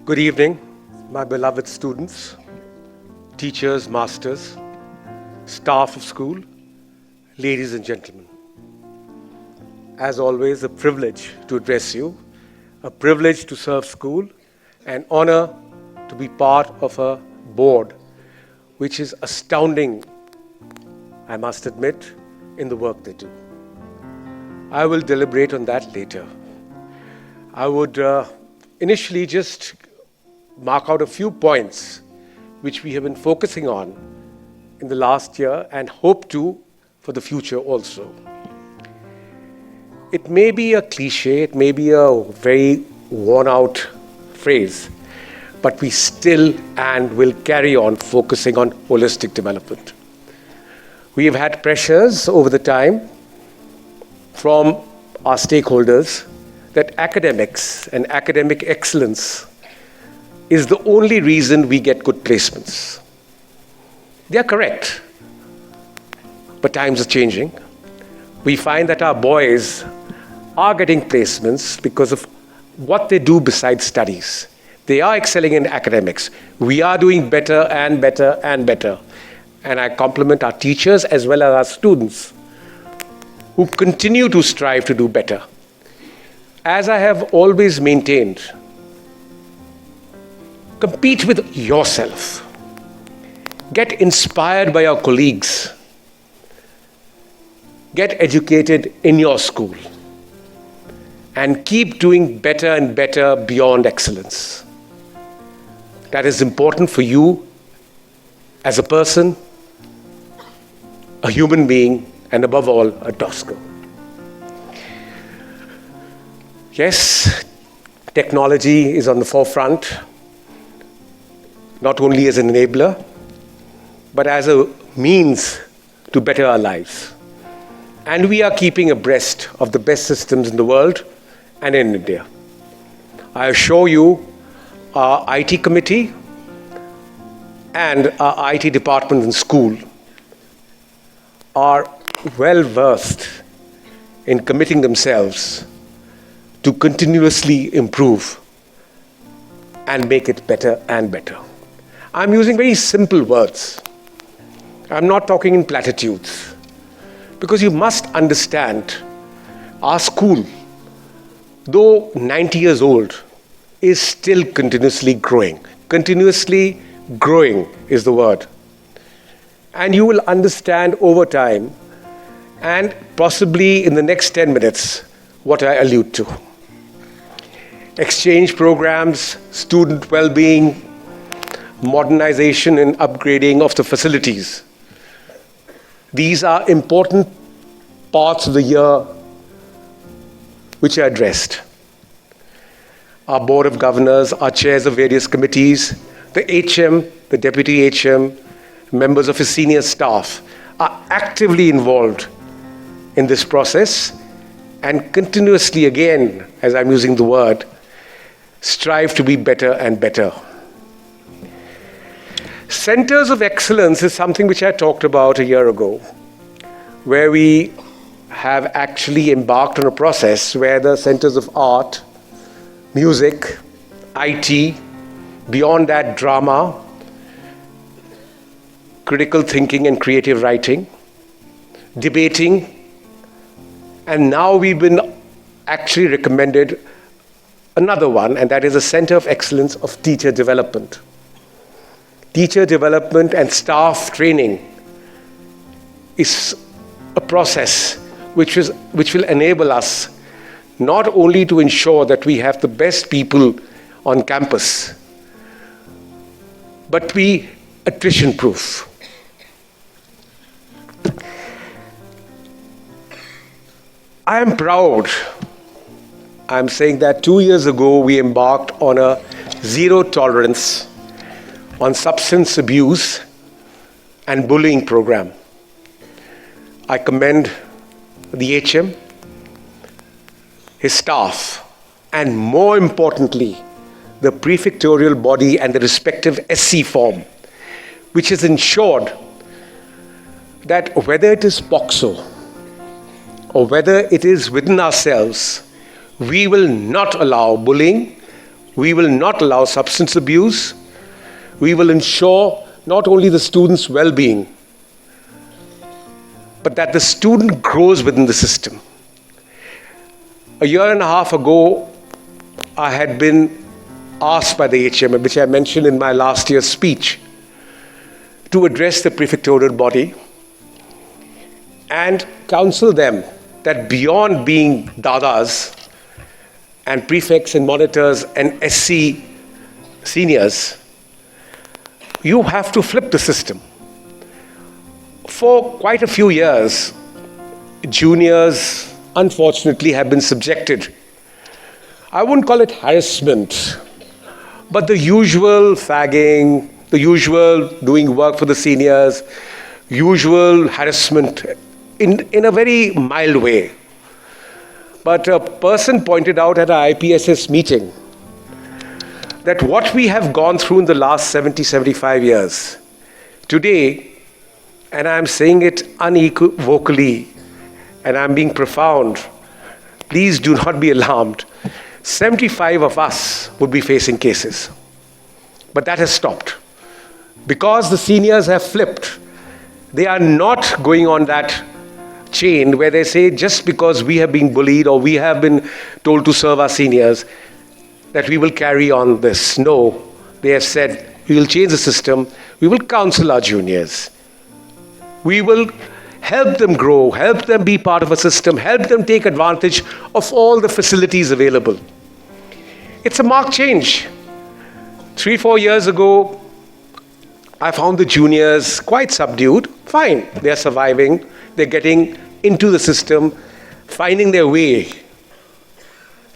Good evening, my beloved students, teachers, masters, staff of school, ladies and gentlemen. As always, a privilege to address you, a privilege to serve school, an honor to be part of a board which is astounding, I must admit, in the work they do. I will deliberate on that later. I would initially just mark out a few points which we have been focusing on in the last year and hope to for the future also. It may be a cliche, it may be a very worn out phrase, but we still and will carry on focusing on holistic development. We have had pressures over the time from our stakeholders that academics and academic excellence is the only reason we get good placements. They are correct, but times are changing. We find that our boys are getting placements because of what they do besides studies. They are excelling in academics. We are doing better and better and better. And I compliment our teachers as well as our students who continue to strive to do better. As I have always maintained, compete with yourself. Get inspired by your colleagues. Get educated in your school. And keep doing better and better beyond excellence. That is important for you as a person, a human being, and above all, a Tosco. Yes, technology is on the forefront, not only as an enabler, but as a means to better our lives. And we are keeping abreast of the best systems in the world and in India. I assure you, our IT committee and our IT department in school are well versed in committing themselves to continuously improve and make it better and better. I'm using very simple words. I'm not talking in platitudes, because you must understand our school, though 90 years old, is still continuously growing. Continuously growing is the word. And you will understand over time, and possibly in the next 10 minutes, what I allude to. Exchange programs, student well-being, modernization and upgrading of the facilities. These are important parts of the year which are addressed. Our board of governors, our chairs of various committees, the HM, the deputy HM, members of his senior staff are actively involved in this process and continuously, again, as I'm using the word, strive to be better and better. Centers of excellence is something which I talked about a year ago, where we have actually embarked on a process where the centers of art, music, IT, beyond that drama, critical thinking and creative writing, debating, and now we've been actually recommended another one, and that is a Center of Excellence of Teacher Development. Teacher development and staff training is a process which will enable us not only to ensure that we have the best people on campus, but be attrition-proof. I am proud. I'm saying that 2 years ago we embarked on a zero tolerance on substance abuse and bullying program. I commend the HM, his staff, and more importantly, the prefectorial body and the respective SC form, which has ensured that whether it is POXO or whether it is within ourselves, we will not allow bullying We will not allow substance abuse. We will ensure not only the student's well-being, but that the student grows within the system. A year and a half ago, I had been asked by the HM, which I mentioned in my last year's speech, to address the prefectorial body and counsel them that beyond being dadas and prefects and monitors and SC seniors, you have to flip the system. For quite a few years, juniors, unfortunately, have been subjected, I wouldn't call it harassment, but the usual fagging, the usual doing work for the seniors, usual harassment in a very mild way. But a person pointed out at our IPSS meeting that what we have gone through in the last 70, 75 years, today, and I'm saying it unequivocally, and I'm being profound, please do not be alarmed, 75 of us would be facing cases. But that has stopped. Because the seniors have flipped, they are not going on that chain where they say just because we have been bullied or we have been told to serve our seniors, that we will carry on this. No, they have said, we will change the system, we will counsel our juniors. We will help them grow, help them be part of a system, help them take advantage of all the facilities available. It's a marked change. 3-4 years ago, I found the juniors quite subdued. Fine, they're surviving, they're getting into the system, finding their way.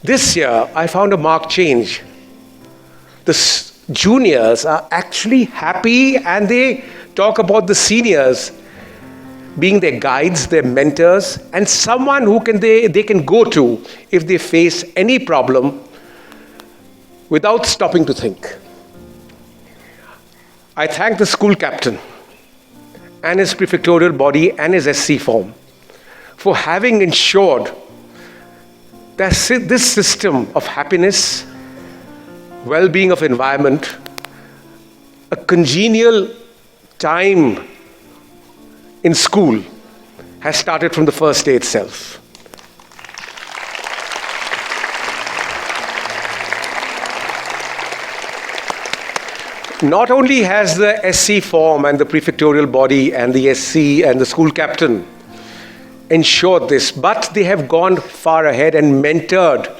This year, I found a marked change. The juniors are actually happy, and they talk about the seniors being their guides, their mentors, and someone who they can go to if they face any problem without stopping to think. I thank the school captain and his prefectorial body and his SC form for having ensured that this system of happiness, well-being of environment, a congenial time in school has started from the first day itself. Not only has the SC form and the prefectorial body and the SC and the school captain ensured this, but they have gone far ahead and mentored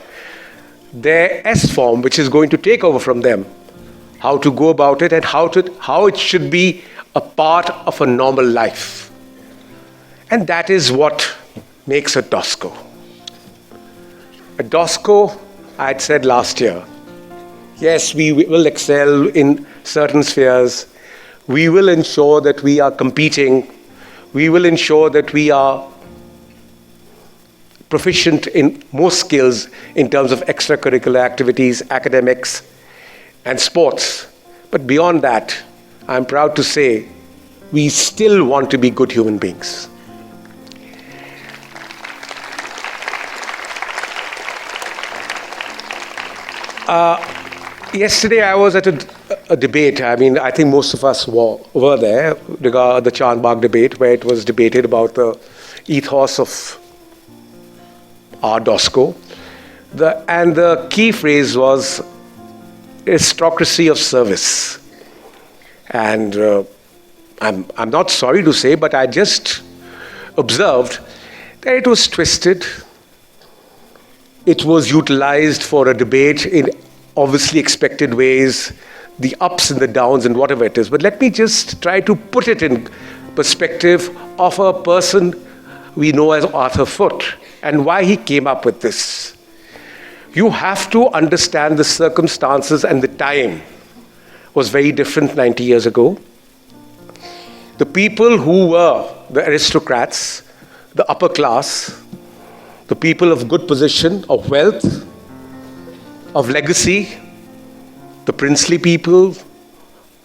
their S form, which is going to take over from them, how to go about it and how it should be a part of a normal life. And that is what makes a DOSCO. A DOSCO, I had said last year, yes, we will excel in certain spheres. We will ensure that we are competing. We will ensure that we are proficient in most skills in terms of extracurricular activities, academics, and sports. But beyond that, I'm proud to say, we still want to be good human beings. Yesterday I was at a debate. I mean, I think most of us were there, regarding the Chandbagh debate, where it was debated about the ethos of our DOSCO. And the key phrase was aristocracy of service. And I'm not sorry to say, but I just observed that it was twisted. It was utilized for a debate in obviously expected ways, the ups and the downs and whatever it is. But let me just try to put it in perspective of a person we know as Arthur Foote and why he came up with this. You have to understand the circumstances, and the time was very different 90 years ago. The people who were the aristocrats, the upper class, the people of good position, of wealth, of legacy, the princely people,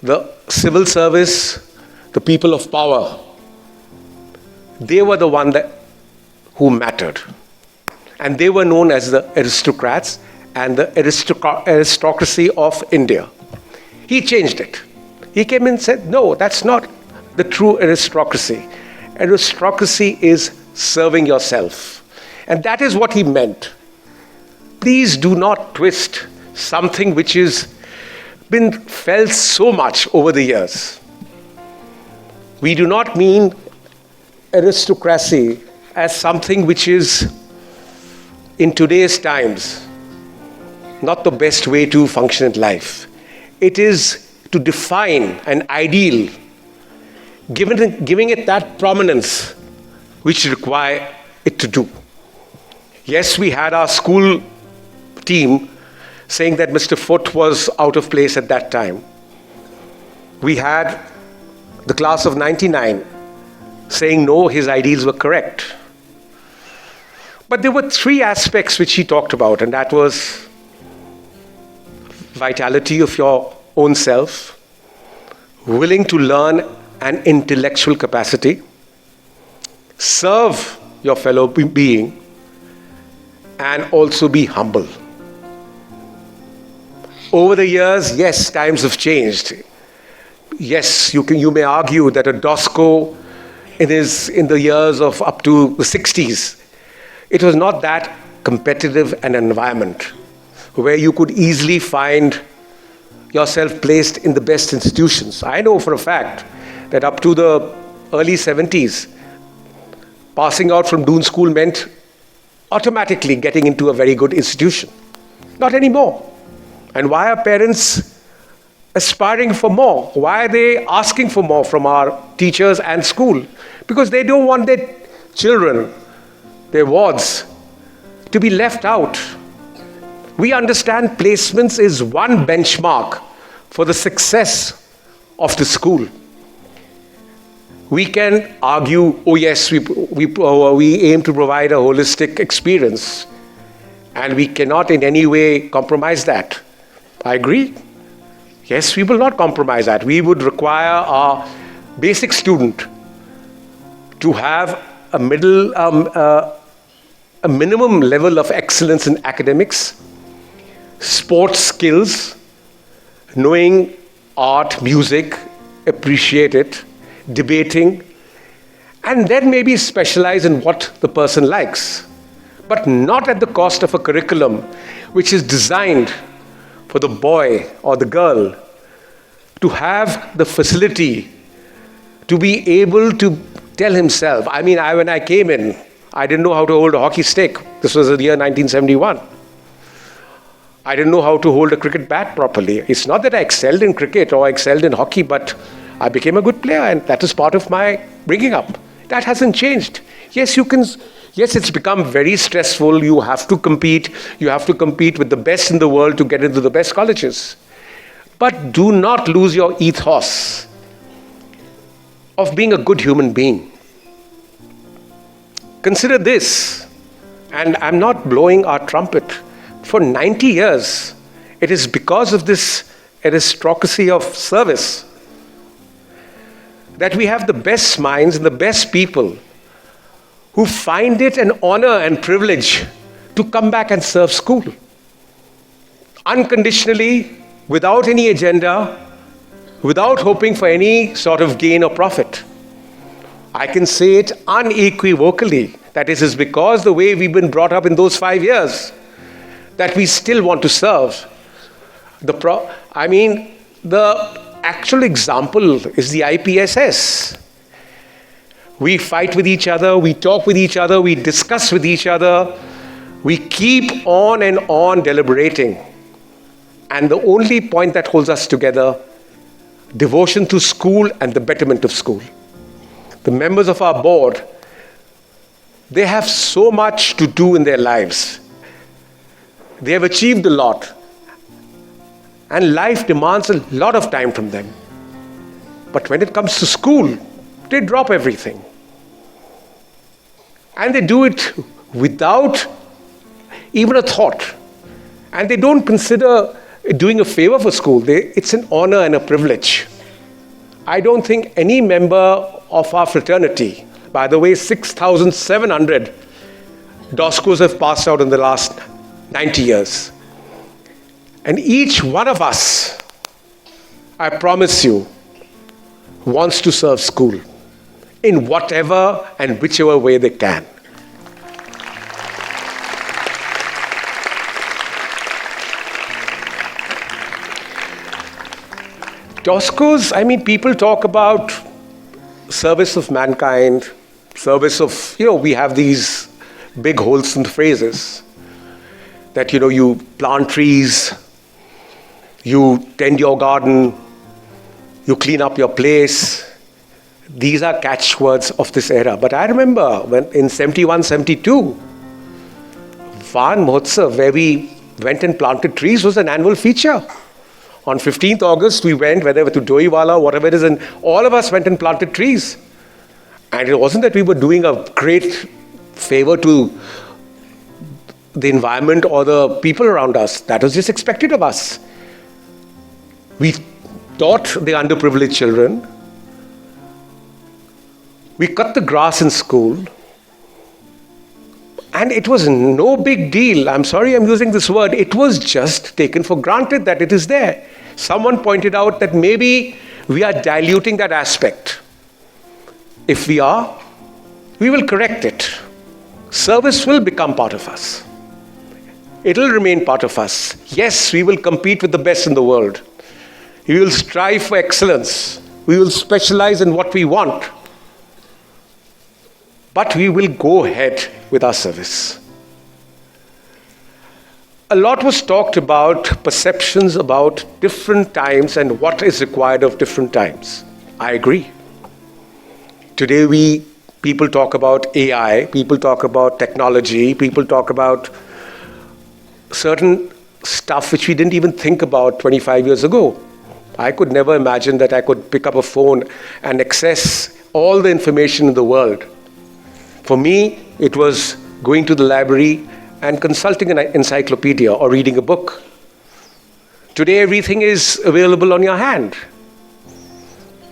the civil service, the people of power, they were the who mattered. And they were known as the aristocrats, and the aristocracy of India. He changed it. He came and said, no, that's not the true aristocracy. Aristocracy is serving yourself. And that is what he meant. Please do not twist something which has been felt so much over the years. We do not mean aristocracy as something which is, in today's times, not the best way to function in life. It is to define an ideal, giving it that prominence which require it to do. Yes, we had our school team saying that Mr. Foote was out of place at that time. We had the class of 99 saying no, his ideals were correct. But there were three aspects which he talked about, and that was vitality of your own self, willing to learn and intellectual capacity, serve your fellow being, and also be humble. Over the years, yes, times have changed. Yes, you may argue that a DOSCO in the years of up to the 60s, it was not that competitive an environment where you could easily find yourself placed in the best institutions. I know for a fact that up to the early 70s, passing out from Doon School meant automatically getting into a very good institution. Not anymore. And why are parents aspiring for more? Why are they asking for more from our teachers and school? Because they don't want their children, their wards, to be left out. We understand placements is one benchmark for the success of the school. We can argue, oh yes, we aim to provide a holistic experience, and we cannot in any way compromise that. I agree. Yes, we will not compromise that. We would require our basic student to have a minimum level of excellence in academics, sports skills, knowing art, music, appreciate it, debating, and then maybe specialize in what the person likes, but not at the cost of a curriculum which is designed for the boy or the girl to have the facility to be able to tell himself. I mean, when I came in, I didn't know how to hold a hockey stick. This was the year 1971. I didn't know how to hold a cricket bat properly. It's not that I excelled in cricket or I excelled in hockey, but I became a good player, and that is part of my bringing up. That hasn't changed. Yes, it's become very stressful. You have to compete. You have to compete with the best in the world to get into the best colleges. But do not lose your ethos of being a good human being. Consider this, and I'm not blowing our trumpet. For 90 years, it is because of this aristocracy of service that we have the best minds and the best people who find it an honor and privilege to come back and serve school. Unconditionally, without any agenda, without hoping for any sort of gain or profit. I can say it unequivocally that it is because the way we've been brought up in those 5 years that we still want to serve. The actual example is the IPSS. We fight with each other, we talk with each other, we discuss with each other, we keep on and on deliberating. And the only point that holds us together, devotion to school and the betterment of school. The members of our board, they have so much to do in their lives. They have achieved a lot. And life demands a lot of time from them. But when it comes to school, they drop everything. And they do it without even a thought. And they don't consider doing a favor for school. It's an honor and a privilege. I don't think any member of our fraternity, by the way, 6,700 DOSCOs have passed out in the last 90 years. And each one of us, I promise you, wants to serve school in whatever and whichever way they can. Tosco's, people talk about service of mankind, service of, we have these big wholesome phrases that, you plant trees, you tend your garden, you clean up your place. These are catchwords of this era. But I remember when in 71, 72, Van Mahotsav, where we went and planted trees, was an annual feature. On 15th August, we went, whether to Doiwala, whatever it is, and all of us went and planted trees. And it wasn't that we were doing a great favor to the environment or the people around us. That was just expected of us. We taught the underprivileged children. We cut the grass in school. And it was no big deal. I'm sorry I'm using this word. It was just taken for granted that it is there. Someone pointed out that maybe we are diluting that aspect. If we are, we will correct it. Service will become part of us. It will remain part of us. Yes, we will compete with the best in the world. We will strive for excellence. We will specialize in what we want. But we will go ahead with our service. A lot was talked about perceptions about different times and what is required of different times. I agree. Today people talk about AI, people talk about technology, people talk about certain stuff which we didn't even think about 25 years ago. I could never imagine that I could pick up a phone and access all the information in the world. For me, it was going to the library and consulting an encyclopedia or reading a book. Today, everything is available on your hand.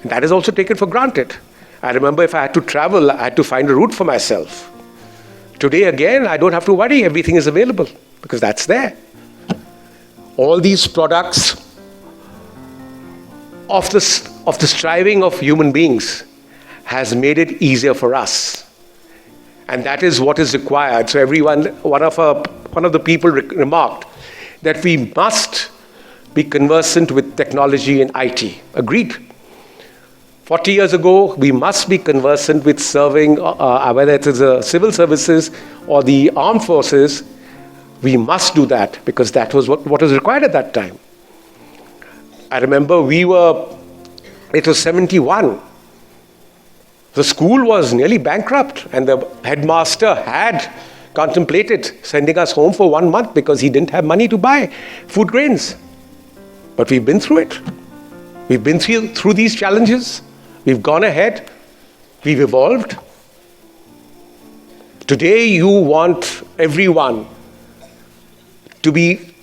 That is also taken for granted. I remember if I had to travel, I had to find a route for myself. Today, again, I don't have to worry. Everything is available because that's there. All these products of the striving of human beings has made it easier for us. And that is what is required. So one of the people remarked that we must be conversant with technology and IT. Agreed. 40 years ago, we must be conversant with serving, whether it is the civil services or the armed forces. We must do that because that was what was required at that time. I remember it was 71. The school was nearly bankrupt and the headmaster had contemplated sending us home for 1 month because he didn't have money to buy food grains. But we've been through it. We've been through these challenges. We've gone ahead. We've evolved. Today you want everyone to be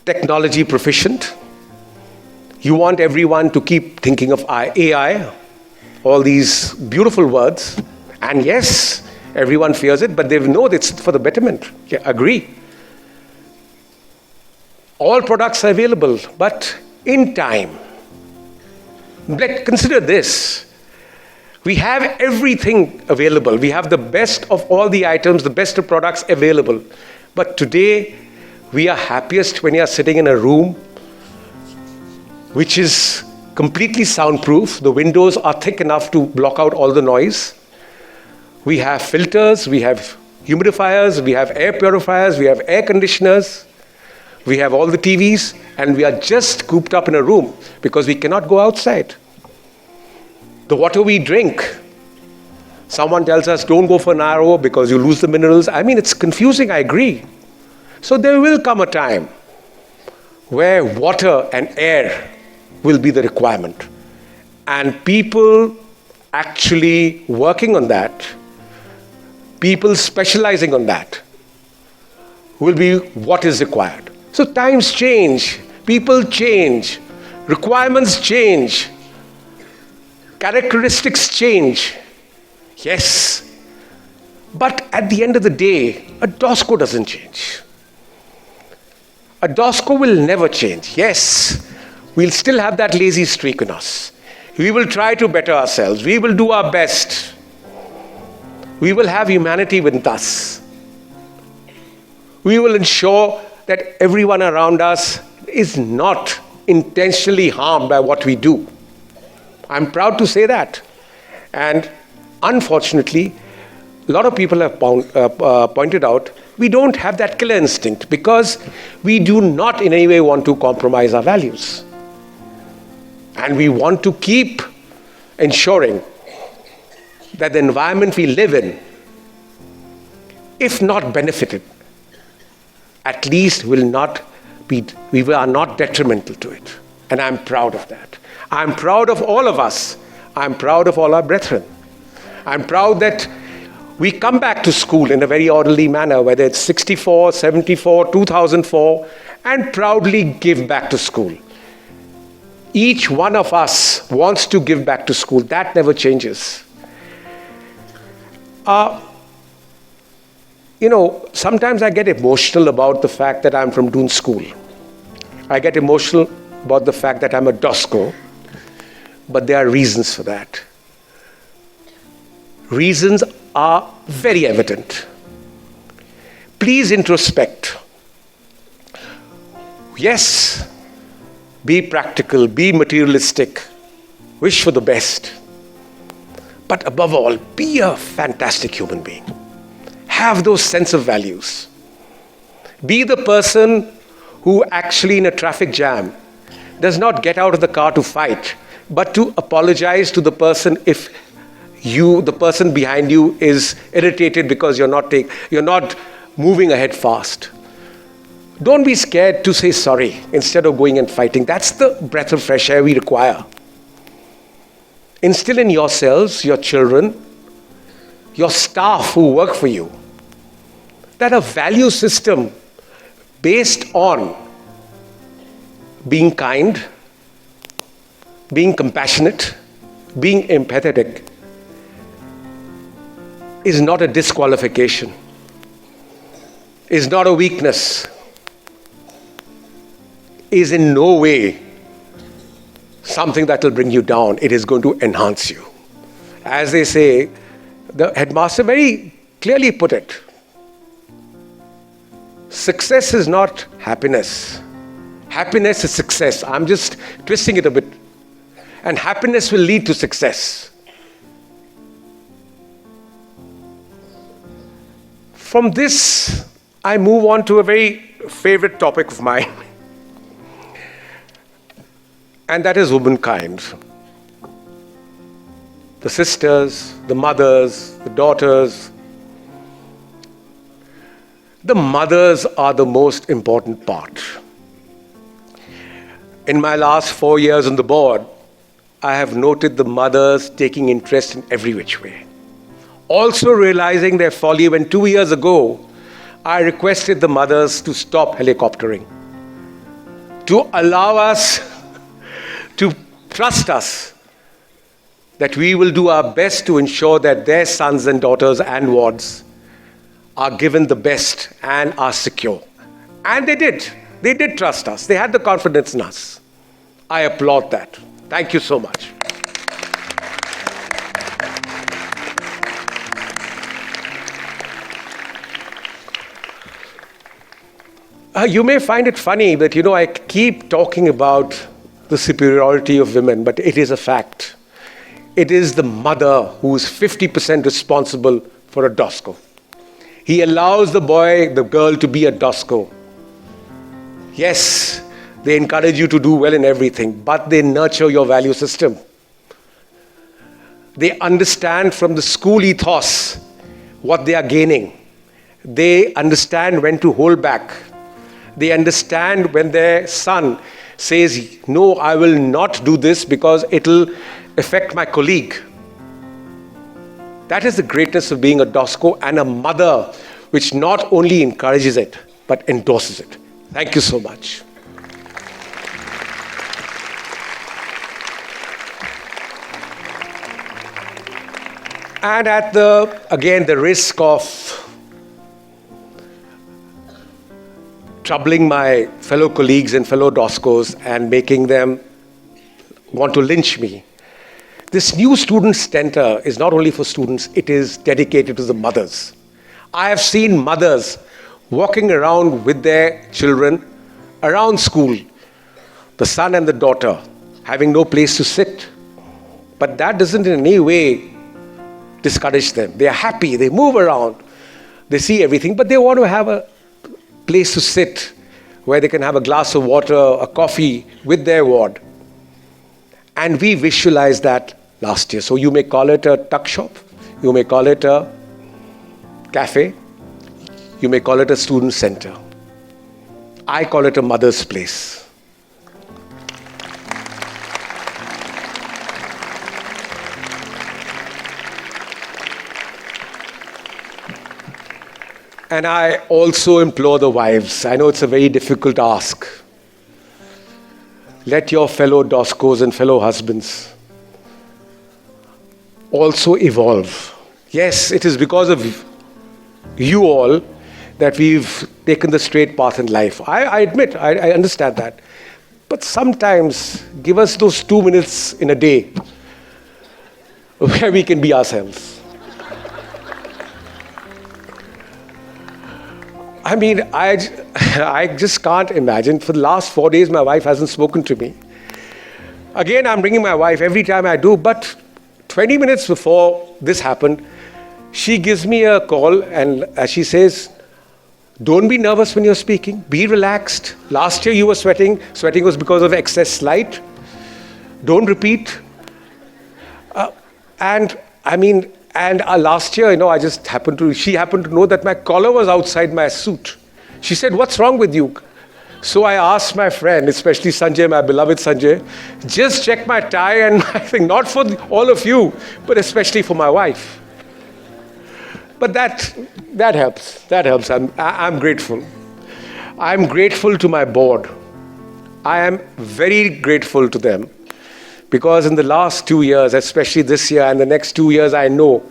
technology proficient. You want everyone to keep thinking of AI, all these beautiful words. And yes, everyone fears it, but they know it's for the betterment. Yeah, agree. All products are available, but in time. Consider this. We have everything available. We have the best of all the items, the best of products available. But today, we are happiest when you are sitting in a room which is completely soundproof. The windows are thick enough to block out all the noise. We have filters, we have humidifiers, we have air purifiers, we have air conditioners, we have all the TVs, and we are just cooped up in a room because we cannot go outside. The water we drink, someone tells us don't go for an RO because you lose the minerals. It's confusing, I agree. So there will come a time where water and air will be the requirement. And people actually working on that, people specializing on that, will be what is required. So times change, people change, requirements change, characteristics change. Yes, but at the end of the day, a DOSCO doesn't change. A DOSCO will never change. Yes, we'll still have that lazy streak in us. We will try to better ourselves. We will do our best. We will have humanity with us. We will ensure that everyone around us is not intentionally harmed by what we do. I'm proud to say that. And unfortunately, a lot of people have pointed out we don't have that killer instinct because we do not in any way want to compromise our values. And we want to keep ensuring that the environment we live in, if not benefited, at least we are not detrimental to it. And I'm proud of that. I'm proud of all of us. I'm proud of all our brethren. I'm proud that we come back to school in a very orderly manner, whether it's 64, 74, 2004, and proudly give back to school. Each one of us wants to give back to school. That never changes. Sometimes I get emotional about the fact that I'm from Doon School. I get emotional about the fact that I'm a DOSCO, but there are reasons for that. Reasons are very evident. Please introspect. Yes, be practical, be materialistic, wish for the best. But above all, be a fantastic human being. Have those sense of values. Be the person who actually in a traffic jam does not get out of the car to fight, but to apologize to the person if the person behind you is irritated because you're not moving ahead fast. Don't be scared to say sorry instead of going and fighting. That's the breath of fresh air we require. Instill in yourselves, your children, your staff who work for you, that a value system based on being kind, being compassionate, being empathetic is not a disqualification, is not a weakness, is in no way something that will bring you down. It is going to enhance you. As they say, the headmaster very clearly put it. Success is not happiness. Happiness is success. I'm just twisting it a bit. And happiness will lead to success. From this, I move on to a very favorite topic of mine. And that is womankind. The sisters, the mothers, the daughters. The mothers are the most important part. In my last 4 years on the board, I have noted the mothers taking interest in every which way. Also realizing their folly when 2 years ago, I requested the mothers to stop helicoptering, to allow us, to trust us, that we will do our best to ensure that their sons and daughters and wards are given the best and are secure. And they did. They did trust us. They had the confidence in us. I applaud that. Thank you so much. You may find it funny that, I keep talking about the superiority of women, but it is a fact. It is the mother who is 50% responsible for a DOSCO. He allows the boy, the girl to be a DOSCO. Yes, they encourage you to do well in everything, but they nurture your value system. They understand from the school ethos what they are gaining. They understand when to hold back. They understand when their son says, no, I will not do this because it will affect my colleague. That is the greatness of being a DOSCO and a mother which not only encourages it, but endorses it. Thank you so much. And at the risk of troubling my fellow colleagues and fellow DOSCOs and making them want to lynch me. This new student center is not only for students, it is dedicated to the mothers. I have seen mothers walking around with their children around school, the son and the daughter, having no place to sit. But that doesn't in any way discourage them. They are happy, they move around, they see everything, but they want to have a place to sit where they can have a glass of water, a coffee with their ward. And we visualized that last year. So you may call it a tuck shop, you may call it a cafe, you may call it a student center. I call it a mother's place. And I also implore the wives. I know it's a very difficult ask. Let your fellow DOSCOs and fellow husbands also evolve. Yes, it is because of you all that we've taken the straight path in life. I admit, I understand that. But sometimes give us those 2 minutes in a day where we can be ourselves. I mean, I just can't imagine. For the last 4 days, my wife hasn't spoken to me. Again, I'm bringing my wife every time I do, but 20 minutes before this happened, she gives me a call and she says, don't be nervous when you're speaking. Be relaxed. Last year you were sweating. Sweating was because of excess light. Don't repeat. Last year, she happened to know that my collar was outside my suit. She said, what's wrong with you? So I asked my friend, especially Sanjay, my beloved Sanjay, just check my tie, and I think not for all of you, but especially for my wife. But that helps. That helps. I'm grateful. I'm grateful to my board. I am very grateful to them. Because in the last 2 years, especially this year and the next 2 years, I know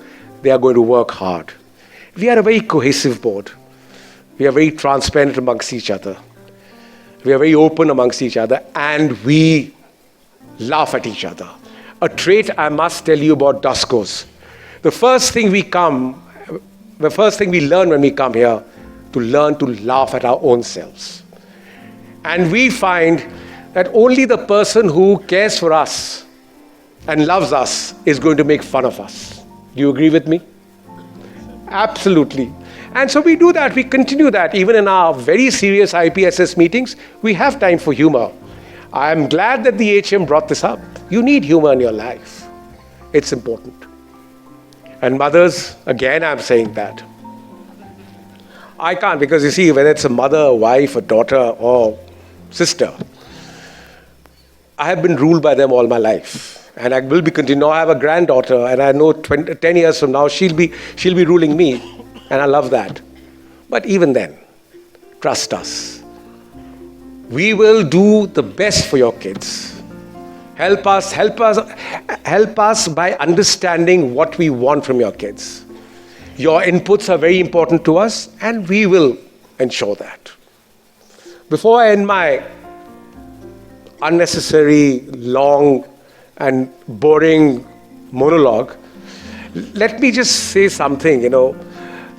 they are going to work hard. We are a very cohesive board. We are very transparent amongst each other. We are very open amongst each other, and we laugh at each other. A trait I must tell you about DOSCOs. The first thing we learn when we come here, to learn to laugh at our own selves. And we find that only the person who cares for us and loves us is going to make fun of us. Do you agree with me? Absolutely. And so we do that, we continue that. Even in our very serious IPSS meetings, we have time for humor. I'm glad that the HM brought this up. You need humor in your life. It's important. And mothers, again, I'm saying that. I can't, because you see, whether it's a mother, a wife, a daughter, or sister, I have been ruled by them all my life. And I will be continuing. Now I have a granddaughter, and I know 10 years from now, she'll be ruling me. And I love that. But even then, trust us. We will do the best for your kids. Help us by understanding what we want from your kids. Your inputs are very important to us, and we will ensure that. Before I end my unnecessary, long, and boring monologue, let me just say something.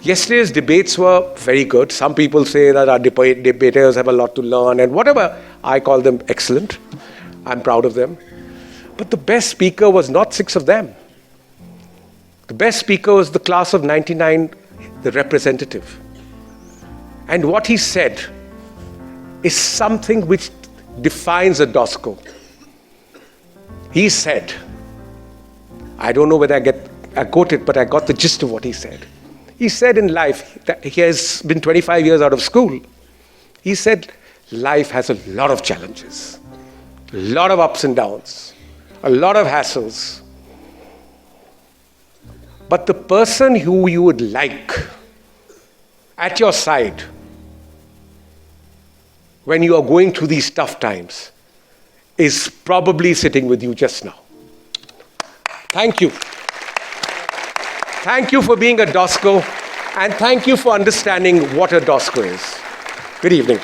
Yesterday's debates were very good. Some people say that our debaters have a lot to learn, and whatever. I call them excellent. I'm proud of them. But the best speaker was not 6 of them. The best speaker was the class of 99, the representative. And what he said is something which defines a DOSCO. He said, I don't know whether I quote it, but I got the gist of what he said. He said in life, that he has been 25 years out of school. He said, life has a lot of challenges, a lot of ups and downs, a lot of hassles. But the person who you would like at your side when you are going through these tough times is probably sitting with you just now. Thank you. Thank you for being a DOSCO, and thank you for understanding what a DOSCO is. Good evening.